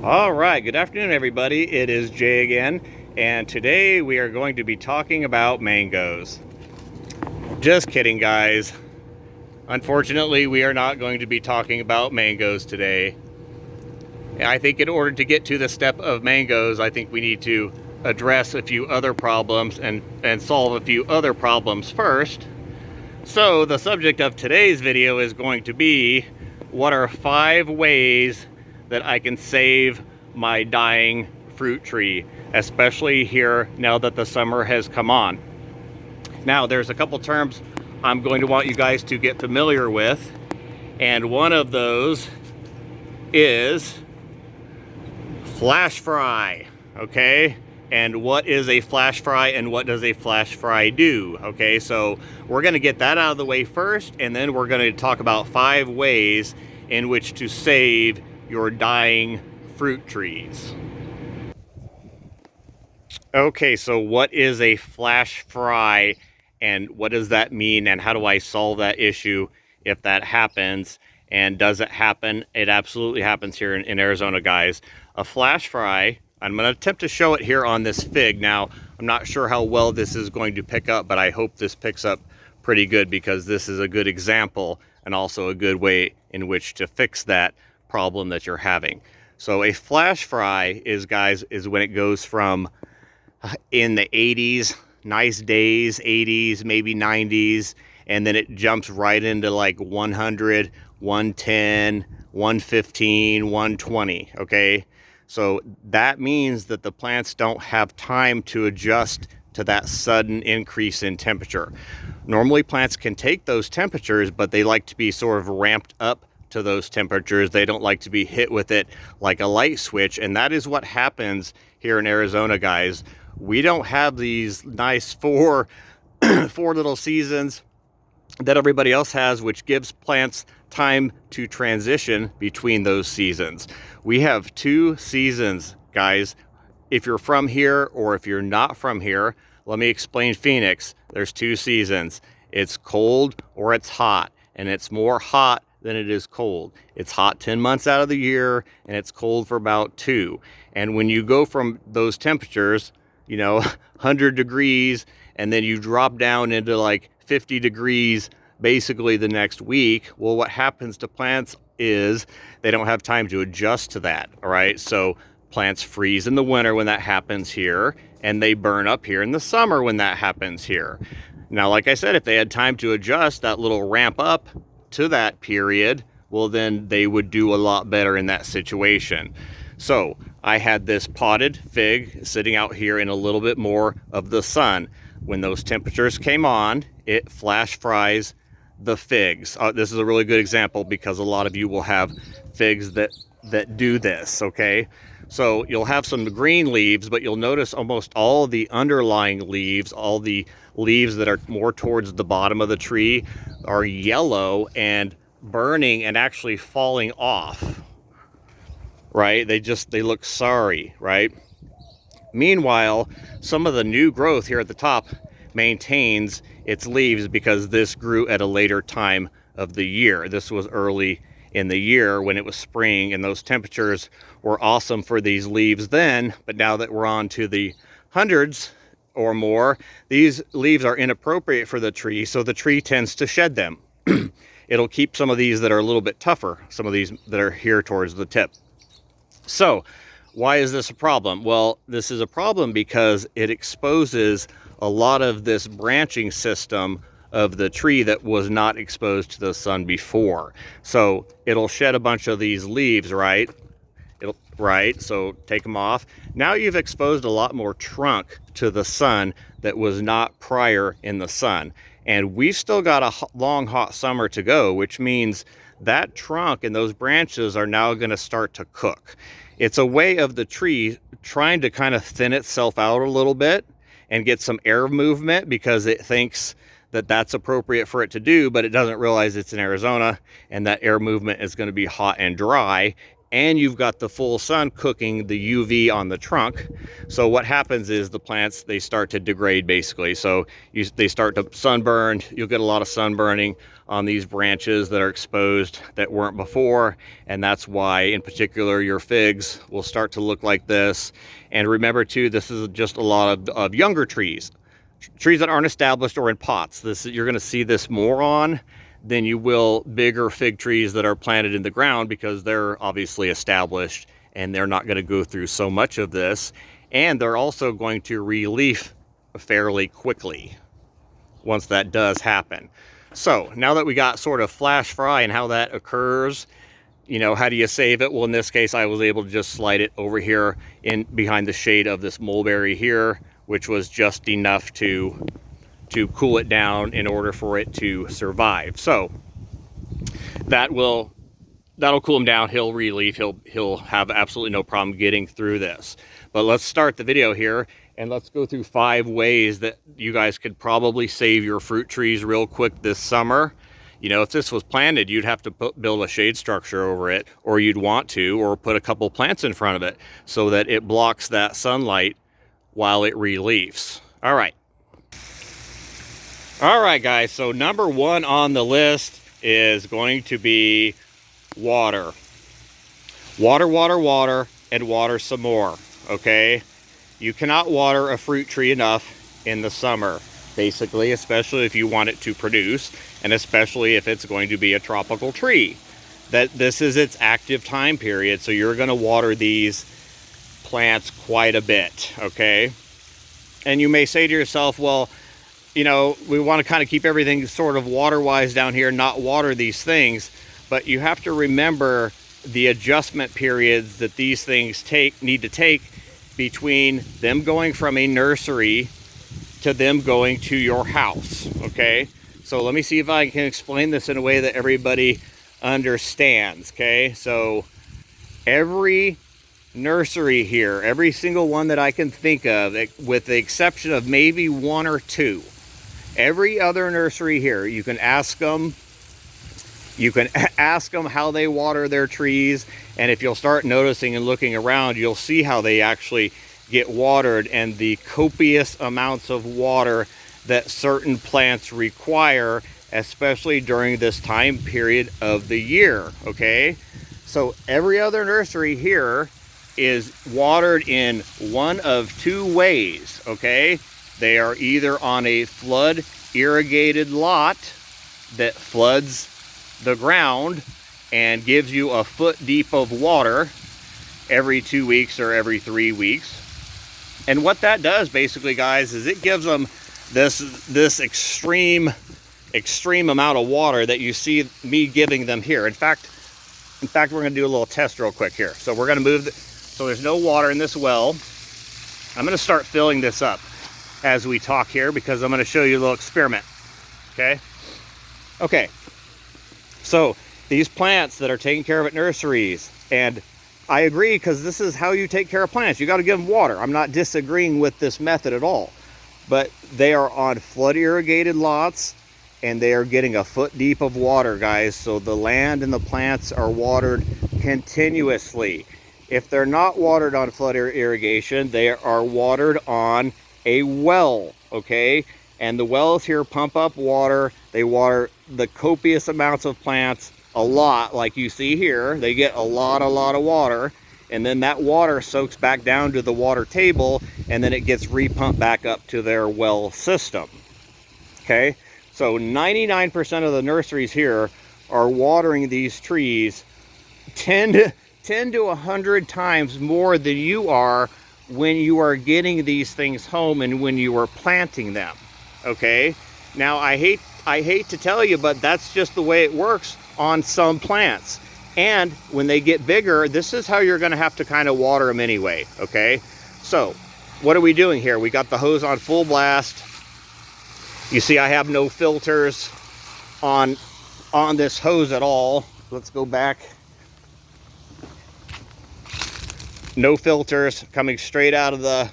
All right, good afternoon, everybody. It is Jay again, and today we are going to be talking about mangoes. Just kidding, guys. Unfortunately, we are not going to be talking about mangoes today. I think in order to get to the step of mangoes, I think we need to address a few other problems and solve a few other problems first. So the subject of today's video is going to be, what are 5 ways that I can save my dying fruit tree, especially here now that the summer has come on. Now, there's a couple terms I'm going to want you guys to get familiar with, and one of those is flash fry, okay? And what is a flash fry and what does a flash fry do? Okay, so we're gonna get that out of the way first, and then we're gonna talk about 5 ways in which to save your dying fruit trees. Okay, so what is a flash fry and what does that mean, and how do I solve that issue if that happens? And does it happen? It absolutely happens here in Arizona, guys. A flash fry, I'm going to attempt to show it here on this fig. Now, I'm not sure how well this is going to pick up, but I hope this picks up pretty good because this is a good example and also a good way in which to fix that problem that you're having. So a flash fry is, guys, is when it goes from in the 80s, nice days, 80s, maybe 90s, and then it jumps right into like 100, 110, 115, 120, okay? So that means that the plants don't have time to adjust to that sudden increase in temperature. Normally plants can take those temperatures, but they like to be sort of ramped up to those temperatures. They don't like to be hit with it like a light switch, and that is what happens here in Arizona, guys. We don't have these nice four little seasons that everybody else has, which gives plants time to transition between those seasons. We have 2 seasons, guys. If you're from here or if you're not from here, let me explain Phoenix. There's 2 seasons. It's cold or it's hot, and it's more hot than it is cold. It's hot 10 months out of the year, and it's cold for about 2. And when you go from those temperatures, 100 degrees, and then you drop down into like 50 degrees basically the next week, well, what happens to plants is they don't have time to adjust to that, all right? So plants freeze in the winter when that happens here, and they burn up here in the summer when that happens here. Now, like I said, if they had time to adjust that little ramp up to that period, well, then they would do a lot better in that situation. So I had this potted fig sitting out here in a little bit more of the sun. When those temperatures came on, it flash fries the figs. This is a really good example because a lot of you will have figs that do this, okay? So you'll have some green leaves, but you'll notice almost all the underlying leaves, all the leaves that are more towards the bottom of the tree, are yellow and burning and actually falling off, right? They look sorry, right? Meanwhile, some of the new growth here at the top maintains its leaves because this grew at a later time of the year. This was early in the year when it was spring, and those temperatures were awesome for these leaves then, but now that we're on to the hundreds or more, these leaves are inappropriate for the tree, so the tree tends to shed them. It'll keep some of these that are a little bit tougher, some of these that are here towards the tip. So why is this a problem? Well, this is a problem because it exposes a lot of this branching system of the tree that was not exposed to the sun before. So it'll shed a bunch of these leaves, right? So take them off. Now you've exposed a lot more trunk to the sun that was not prior in the sun. And we've still got a long, hot summer to go, which means that trunk and those branches are now going to start to cook. It's a way of the tree trying to kind of thin itself out a little bit and get some air movement because it thinks that that's appropriate for it to do, but it doesn't realize it's in Arizona and that air movement is going to be hot and dry, and you've got the full sun cooking the UV on the trunk. So what happens is the plants, they start to degrade basically. So they start to sunburn. You'll get a lot of sunburning on these branches that are exposed that weren't before, and that's why in particular your figs will start to look like this. And remember too, this is just a lot of younger trees that aren't established or in pots. You're going to see this more on than you will bigger fig trees that are planted in the ground, because they're obviously established and they're not going to go through so much of this, and they're also going to re-leaf fairly quickly once that does happen. So now that we got sort of flash fry and how that occurs, you know, how do you save it? Well, in this case, I was able to just slide it over here in behind the shade of this mulberry here, which was just enough to cool it down in order for it to survive. So that'll cool him down. He'll re-leaf. He'll have absolutely no problem getting through this. But let's start the video here and let's go through 5 ways that you guys could probably save your fruit trees real quick this summer. You know, if this was planted, you'd have to build a shade structure over it, or you'd want to, or put a couple plants in front of it so that it blocks that sunlight while it re-leaves. All right, guys, so number 1 on the list is going to be water. Water, water, water, and water some more, okay? You cannot water a fruit tree enough in the summer, basically, especially if you want it to produce, and especially if it's going to be a tropical tree. This is its active time period, so you're going to water these plants quite a bit, okay? And you may say to yourself, well, you know, we want to kind of keep everything sort of water-wise down here, not water these things, but you have to remember the adjustment periods that these things need to take between them going from a nursery to them going to your house, okay? So let me see if I can explain this in a way that everybody understands, okay? So every nursery here, every single one that I can think of, with the exception of maybe 1 or 2, every other nursery here, you can ask them how they water their trees, and if you'll start noticing and looking around, you'll see how they actually get watered and the copious amounts of water that certain plants require, especially during this time period of the year, okay? So every other nursery here is watered in one of 2 ways, okay? They are either on a flood irrigated lot that floods the ground and gives you a foot deep of water every 2 weeks or every 3 weeks. And what that does basically, guys, is it gives them this extreme amount of water that you see me giving them here. In fact, we're going to do a little test real quick here. So we're going to move, so there's no water in this well. I'm going to start filling this up as we talk here, because I'm going to show you a little experiment, okay? Okay, so these plants that are taken care of at nurseries, and I agree, because this is how you take care of plants. You got to give them water. I'm not disagreeing with this method at all, but they are on flood irrigated lots, and they are getting a foot deep of water, guys. So the land and the plants are watered continuously. If they're not watered on flood irrigation, they are watered on a well, okay? And the wells here pump up water. They water the copious amounts of plants a lot, like you see here. They get a lot of water, and then that water soaks back down to the water table, and then it gets repumped back up to their well system, okay? So 99% of the nurseries here are watering these trees 10 to 100 times more than you are when you are getting these things home and when you are planting them, okay? Now, I hate to tell you, but that's just the way it works on some plants. And when they get bigger, this is how you're gonna have to kind of water them anyway, okay? So, what are we doing here? We got the hose on full blast. You see I have no filters on this hose at all. Let's go back. No filters, coming straight out of the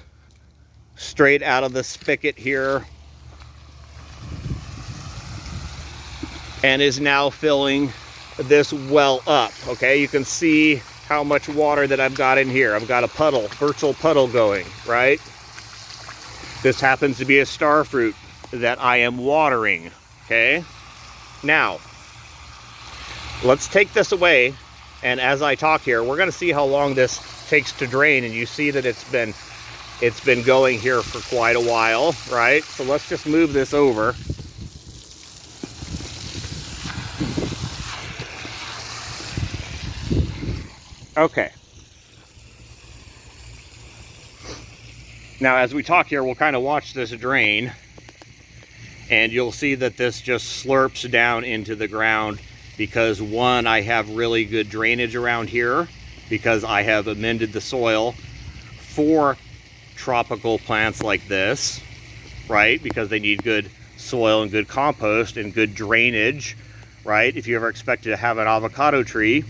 spigot here, and is now filling this well up, okay? You can see how much water that I've got in here. I've got a puddle, virtual puddle going, right? This happens to be a star fruit that I am watering, okay? Now, Let's take this away, and as I talk here, we're going to see how long this takes to drain, and you see that it's been going here for quite a while, right? So let's just move this over. Okay. Now, as we talk here, we'll kind of watch this drain, and you'll see that this just slurps down into the ground because, one, I have really good drainage around here because I have amended the soil for tropical plants like this, right? Because they need good soil and good compost and good drainage, right? If you ever expected to have an avocado tree,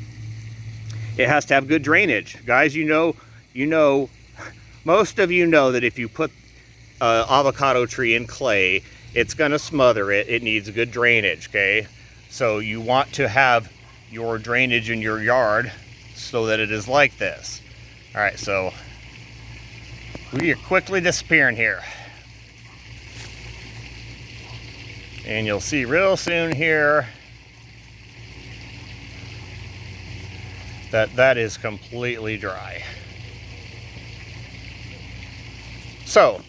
it has to have good drainage. Guys, you know, most of you know that if you put an avocado tree in clay, it's gonna smother it. It needs good drainage, okay? So you want to have your drainage in your yard so that it is like this. All right, so we are quickly disappearing here. And you'll see real soon here that that is completely dry. So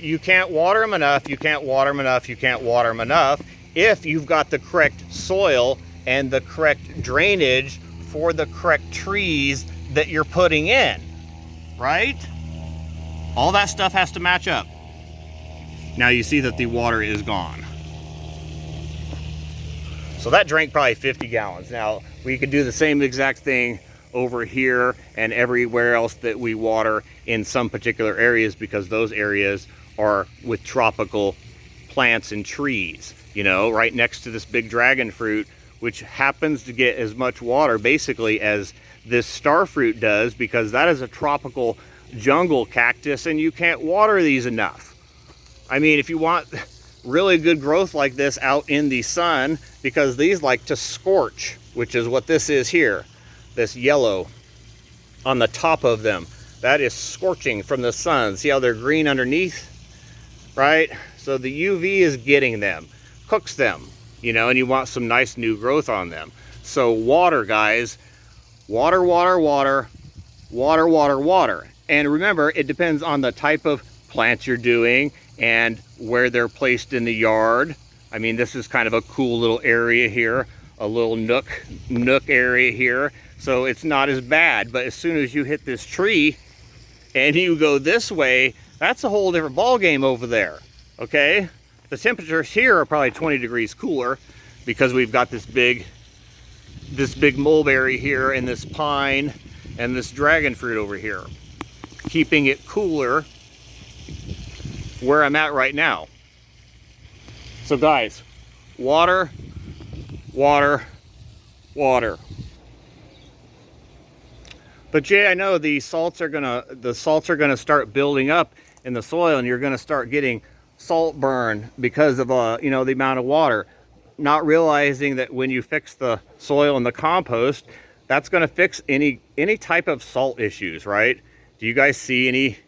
you can't water them enough, you can't water them enough, you can't water them enough if you've got the correct soil and the correct drainage for the correct trees that you're putting in, right? All that stuff has to match up. Now you see that the water is gone. So that drank probably 50 gallons. Now we could do the same exact thing over here and everywhere else that we water in some particular areas, because those areas are with tropical plants and trees, you know, right next to this big dragon fruit, which happens to get as much water basically as this star fruit does, because that is a tropical jungle cactus and you can't water these enough. I mean, if you want really good growth like this out in the sun, because these like to scorch, which is what this is here, this yellow on the top of them, that is scorching from the sun. See how they're green underneath, right? So the UV is getting them, cooks them, you know, and you want some nice new growth on them. So water, guys, water, water, water, water, water, water. And remember, it depends on the type of plants you're doing and where they're placed in the yard. I mean, this is kind of a cool little area here, a little nook area here. So it's not as bad, but as soon as you hit this tree and you go this way, that's a whole different ball game over there, okay? The temperatures here are probably 20 degrees cooler because we've got this big mulberry here and this pine and this dragon fruit over here, keeping it cooler where I'm at right now. So guys, water, water, water. But Jay, I know the salts are gonna start building up in the soil, and you're gonna start getting salt burn because of you know, the amount of water. Not realizing that when you fix the soil and the compost, that's gonna fix any type of salt issues, right? Do you guys see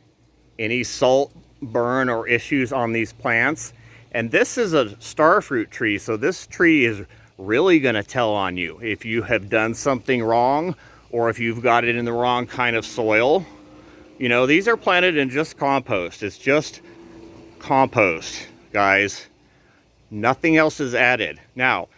any salt burn or issues on these plants? And this is a star fruit tree, so this tree is really gonna tell on you if you have done something wrong, or if you've got it in the wrong kind of soil. You know, these are planted in just compost. It's just compost, guys. Nothing else is added. Now,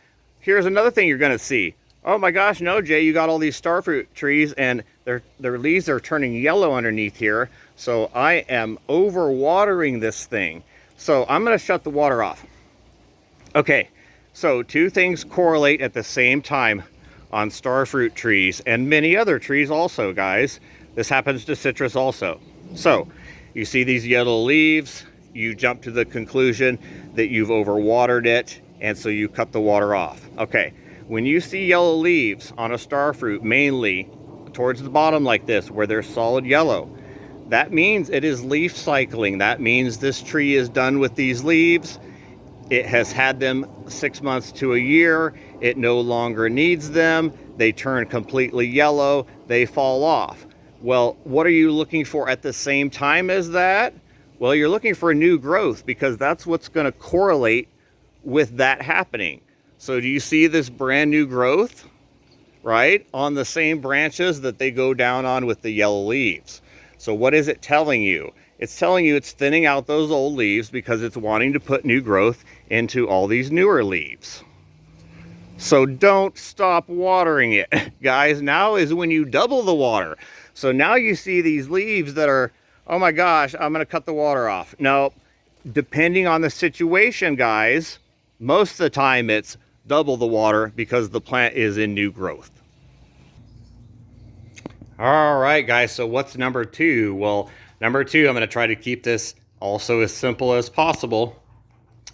here's another thing you're gonna see. Oh my gosh, no, Jay, you got all these starfruit trees and their leaves are turning yellow underneath here. So I am overwatering this thing. So I'm gonna shut the water off. Okay, so two things correlate at the same time on starfruit trees and many other trees also, guys. This happens to citrus also. So you see these yellow leaves, you jump to the conclusion that you've overwatered it, and so you cut the water off. Okay, when you see yellow leaves on a starfruit, mainly towards the bottom like this, where they're solid yellow, that means it is leaf cycling. That means this tree is done with these leaves. It has had them 6 months to a year. It no longer needs them. They turn completely yellow. They fall off. Well, what are you looking for at the same time as that? Well, you're looking for a new growth, because that's what's going to correlate with that happening. So do you see this brand new growth? right, on the same branches that they go down on with the yellow leaves. So what is it telling you? It's telling you it's thinning out those old leaves because it's wanting to put new growth into all these newer leaves. So don't stop watering it, guys. Now is when you double the water. So now you see these leaves that are, oh my gosh, I'm gonna cut the water off. No, depending on the situation, guys, most of the time it's double the water because the plant is in new growth. All right, guys, so what's number two? Well, number two, I'm gonna try to keep this also as simple as possible,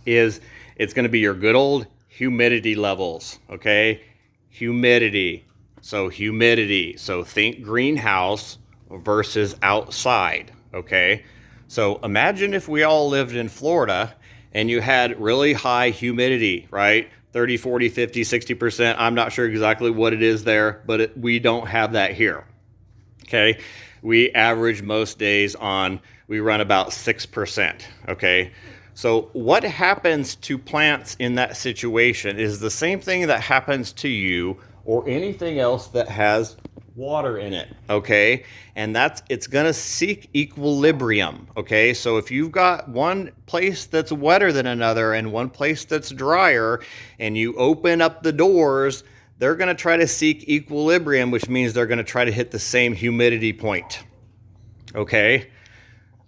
is it's gonna be your good old humidity levels, okay? Humidity, so think greenhouse versus outside, okay? So imagine if we all lived in Florida and you had really high humidity, right? 30, 40, 50, 60%. I'm not sure exactly what it is there, but we don't have that here. Okay, we average most days on, we run about 6%. Okay, so what happens to plants in that situation is the same thing that happens to you or anything else that has water in it. Okay, and it's gonna seek equilibrium. Okay, so if you've got one place that's wetter than another and one place that's drier, and you open up the doors, they're going to try to seek equilibrium, which means they're going to try to hit the same humidity point. Okay,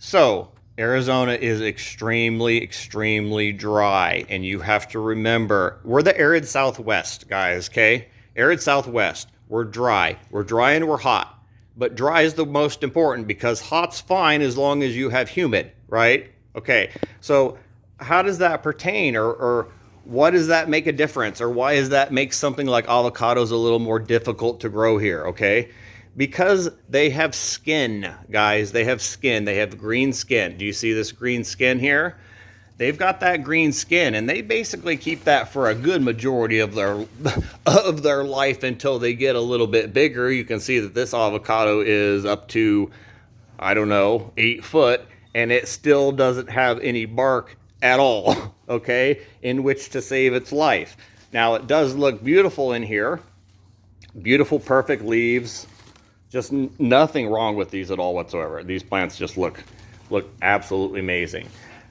so Arizona is extremely, extremely dry, and you have to remember, we're the arid Southwest, guys, okay? Arid Southwest, we're dry and we're hot, but dry is the most important because hot's fine as long as you have humid, right? Okay, so how does that pertain, or what does that make a difference, or why does that make something like avocados a little more difficult to grow here? Okay, because they have skin, guys. They have skin. They have green skin. Do you see this green skin here? They've got that green skin, and they basically keep that for a good majority of their life until they get a little bit bigger. You can see that this avocado is up to, I don't know, 8 foot, and it still doesn't have any bark at all, okay, in which to save its life. Now, it does look beautiful in here. Beautiful, perfect leaves. Just nothing wrong with these at all whatsoever. These plants just look absolutely amazing.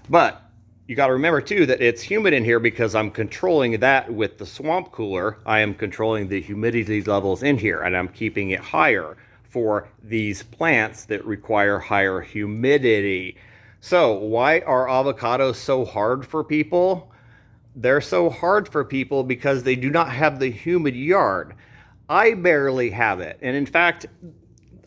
But you got to remember, too, that it's humid in here because I'm controlling that with the swamp cooler. I am controlling the humidity levels in here, and I'm keeping it higher for these plants that require higher humidity. So why are avocados so hard for people? They're so hard for people because they do not have the humid yard. I barely have it. And in fact,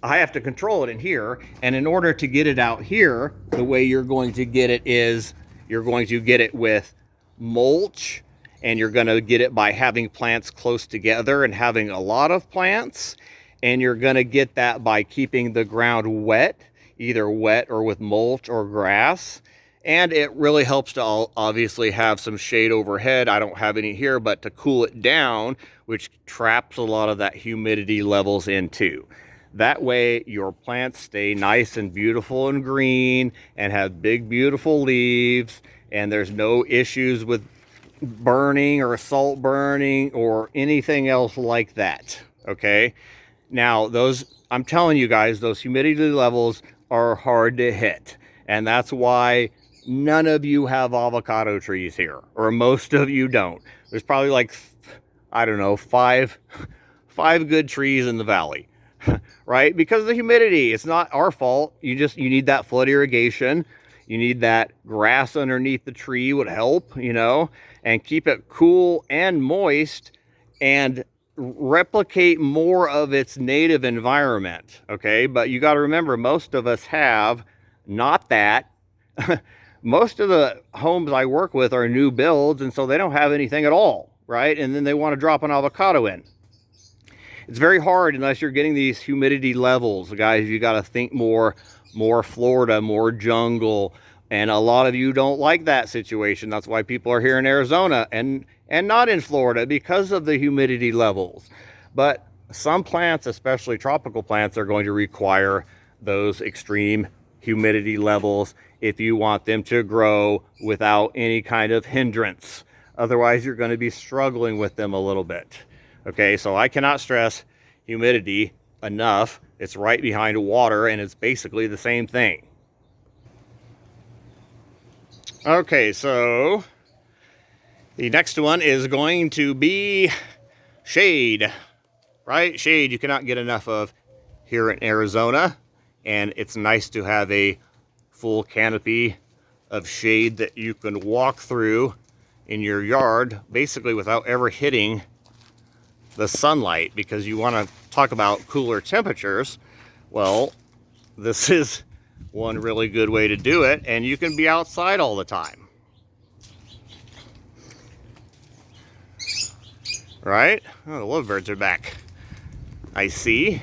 I have to control it in here. And in order to get it out here, the way you're going to get it is you're going to get it with mulch, and you're going to get it by having plants close together and having a lot of plants. And you're going to get that by keeping the ground wet, either wet or with mulch or grass. And it really helps to obviously have some shade overhead. I don't have any here, but to cool it down, which traps a lot of that humidity levels into. That way your plants stay nice and beautiful and green and have big, beautiful leaves, and there's no issues with burning or salt burning or anything else like that. Okay. Now, I'm telling you guys, those humidity levels are hard to hit. And that's why none of you have avocado trees here, or most of you don't. There's probably like, I don't know, five good trees in the valley, right? Because of the humidity. It's not our fault. You need that flood irrigation. You need that grass underneath the tree would help, and keep it cool and moist and replicate more of its native environment. Okay, but you got to remember, most of us have not that. Most of the homes I work with are new builds, and so they don't have anything at all, right? And then they want to drop an avocado in. It's very hard unless you're getting these humidity levels, guys. You got to think more Florida, more jungle, and a lot of you don't like that situation. That's why people are here in Arizona and not in Florida, because of the humidity levels. But some plants, especially tropical plants, are going to require those extreme humidity levels if you want them to grow without any kind of hindrance. Otherwise, you're going to be struggling with them a little bit. Okay, so I cannot stress humidity enough. It's right behind water, and it's basically the same thing. Okay, so the next one is going to be shade, right? Shade you cannot get enough of here in Arizona, and it's nice to have a full canopy of shade that you can walk through in your yard basically without ever hitting the sunlight, because you want to talk about cooler temperatures. Well, this is one really good way to do it, and you can be outside all the time, right? Oh, the lovebirds are back. I see.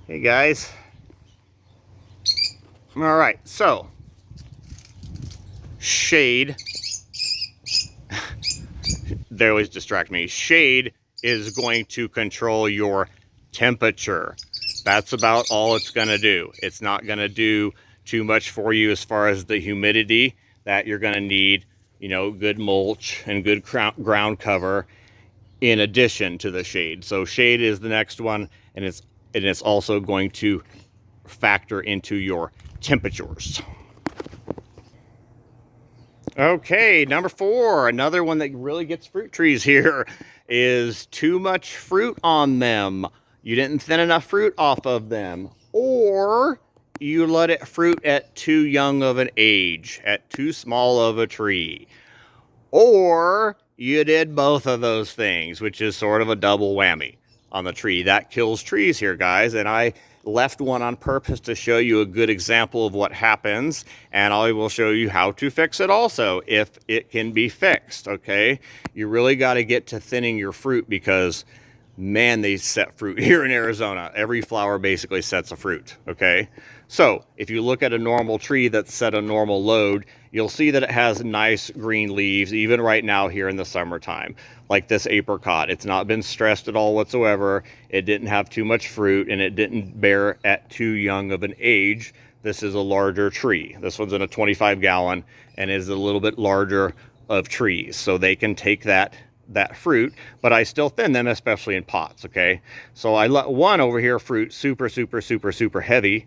Hey guys. All right, so shade, they always distract me. Shade is going to control your temperature. That's about all it's going to do. It's not going to do too much for you as far as the humidity that you're going to need, you know, good mulch and good ground cover in addition to the shade. So shade is the next one, and it's also going to factor into your temperatures. Okay, number 4, another one that really gets fruit trees here is too much fruit on them. You didn't thin enough fruit off of them, or you let it fruit at too young of an age, at too small of a tree, or you did both of those things, which is sort of a double whammy on the tree. That kills trees here, guys, and I left one on purpose to show you a good example of what happens, and I will show you how to fix it also, if it can be fixed, okay? You really got to get to thinning your fruit, because man, they set fruit here in Arizona. Every flower basically sets a fruit, okay? So if you look at a normal tree that's set a normal load, you'll see that it has nice green leaves, even right now here in the summertime, like this apricot. It's not been stressed at all whatsoever. It didn't have too much fruit, and it didn't bear at too young of an age. This is a larger tree. This one's in a 25 gallon and is a little bit larger of trees, so they can take that fruit, but I still thin them, especially in pots, okay? So I let one over here fruit super heavy,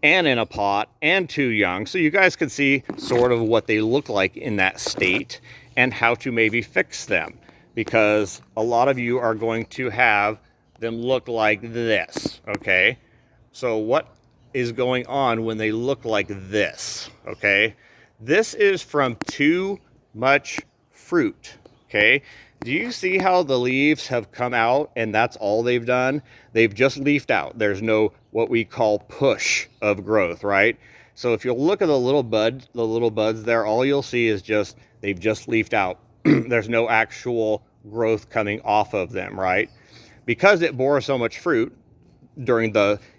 and in a pot, and too young, so you guys can see sort of what they look like in that state and how to maybe fix them, because a lot of you are going to have them look like this, okay? So what is going on when they look like this, okay? This is from too much fruit, okay? Do you see how the leaves have come out and that's all they've done? They've just leafed out. There's no what we call push of growth, right? So if you'll look at the little buds there, all you'll see is just they've just leafed out. There's no actual growth coming off of them, right? Because it bore so much fruit during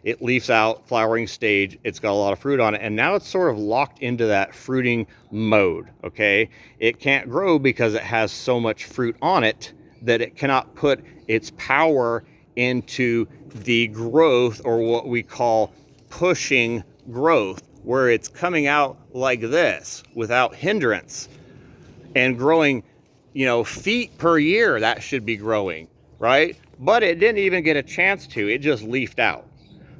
it leaves out flowering stage, it's got a lot of fruit on it, and now it's sort of locked into that fruiting mode, okay? It can't grow because it has so much fruit on it that it cannot put its power into the growth, or what we call pushing growth, where it's coming out like this without hindrance and growing, you know, feet per year. That should be growing, right? But it didn't even get a chance to. It just leafed out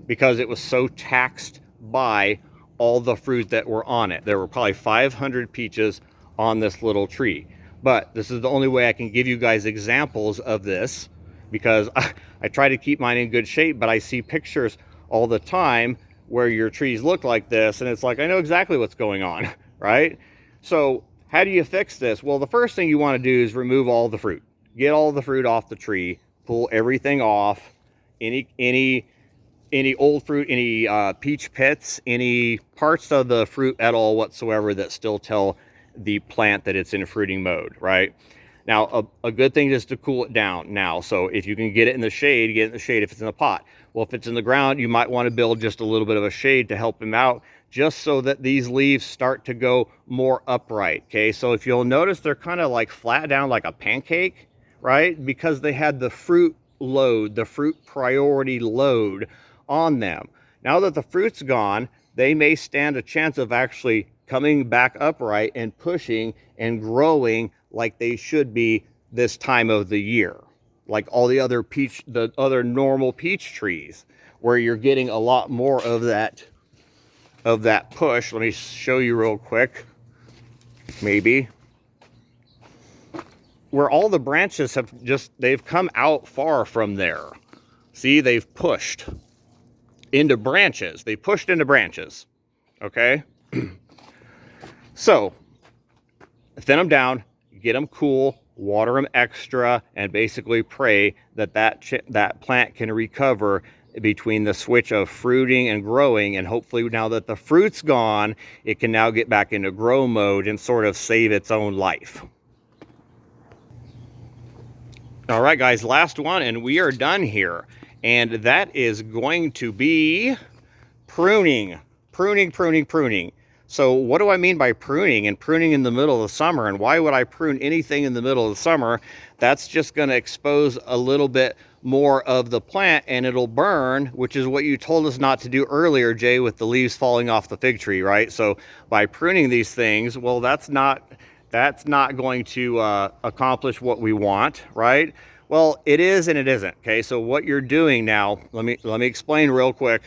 because it was so taxed by all the fruit that were on it. There were probably 500 peaches on this little tree. But this is the only way I can give you guys examples of this, because I try to keep mine in good shape, but I see pictures all the time where your trees look like this, and it's like, I know exactly what's going on, right? So how do you fix this? Well, the first thing you want to do is remove all the fruit. Get all the fruit off the tree. Pull everything off, any old fruit, any peach pits, any parts of the fruit at all whatsoever that still tell the plant that it's in fruiting mode, right? Now, a good thing is to cool it down now. So if you can get it in the shade, get it in the shade if it's in a pot. Well, if it's in the ground, you might want to build just a little bit of a shade to help them out, just so that these leaves start to go more upright, okay? So if you'll notice, they're kind of like flat down like a pancake, right? Because they had the fruit load, the fruit priority load on them. Now that the fruit's gone, they may stand a chance of actually coming back upright and pushing and growing like they should be this time of the year, like all the other normal peach trees, where you're getting a lot more of that push. Let me show you real quick, maybe, where all the branches they've come out far from there. See, they've pushed into branches. They pushed into branches. Okay. So thin them down, get them cool, water them extra, and basically pray that that plant can recover between the switch of fruiting and growing. And hopefully now that the fruit's gone, it can now get back into grow mode and sort of save its own life. All right, guys, last one, and we are done here. And that is going to be pruning. Pruning. So what do I mean by pruning, and pruning in the middle of the summer? And why would I prune anything in the middle of the summer? That's just going to expose a little bit more of the plant, and it'll burn, which is what you told us not to do earlier, Jay, with the leaves falling off the fig tree, right? So by pruning these things, well, that's not going to accomplish what we want, right? Well, it is and it isn't. Okay, so what you're doing now, let me explain real quick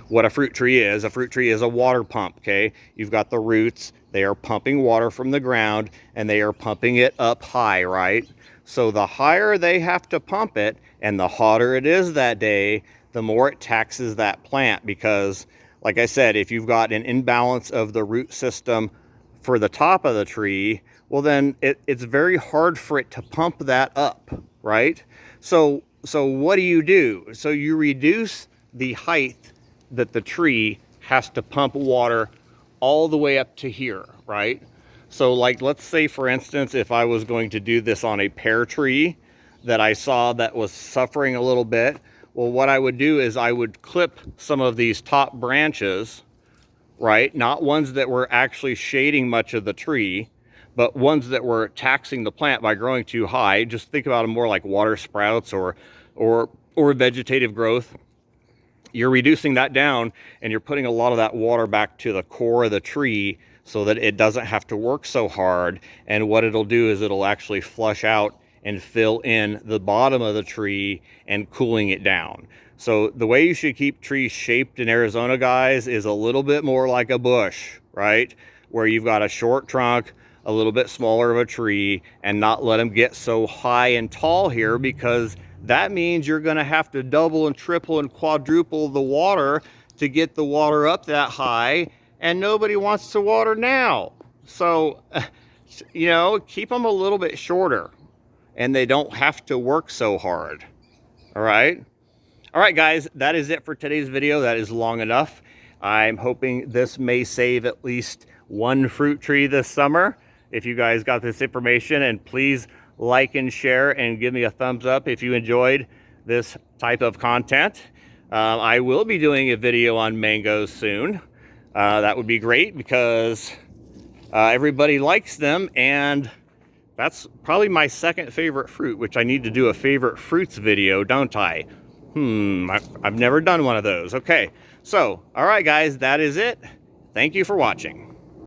what a fruit tree is. A fruit tree is a water pump. Okay, you've got the roots, they are pumping water from the ground, and they are pumping it up high, right? So the higher they have to pump it and the hotter it is that day, the more it taxes that plant, because like I said, if you've got an imbalance of the root system for the top of the tree, well, then it's very hard for it to pump that up, right? So what do? So you reduce the height that the tree has to pump water all the way up to here, right? So like, let's say for instance, if I was going to do this on a pear tree that I saw that was suffering a little bit, well, what I would do is I would clip some of these top branches, right? Not ones that were actually shading much of the tree, but ones that were taxing the plant by growing too high. Just think about them more like water sprouts or vegetative growth. You're reducing that down, and you're putting a lot of that water back to the core of the tree so that it doesn't have to work so hard. And what it'll do is it'll actually flush out and fill in the bottom of the tree and cooling it down. So the way you should keep trees shaped in Arizona, guys, is a little bit more like a bush, right? Where you've got a short trunk, a little bit smaller of a tree, and not let them get so high and tall here, because that means you're going to have to double and triple and quadruple the water to get the water up that high, and nobody wants to water now. So, you know, keep them a little bit shorter, and they don't have to work so hard. All right? All right, guys, that is it for today's video. That is long enough. I'm hoping this may save at least one fruit tree this summer. If you guys got this information, and please like and share and give me a thumbs up if you enjoyed this type of content. I will be doing a video on mangoes soon. That would be great, because everybody likes them, and that's probably my second favorite fruit, which I need to do a favorite fruits video, don't I? I've never done one of those. Okay, so all right, guys, that is it. Thank you for watching.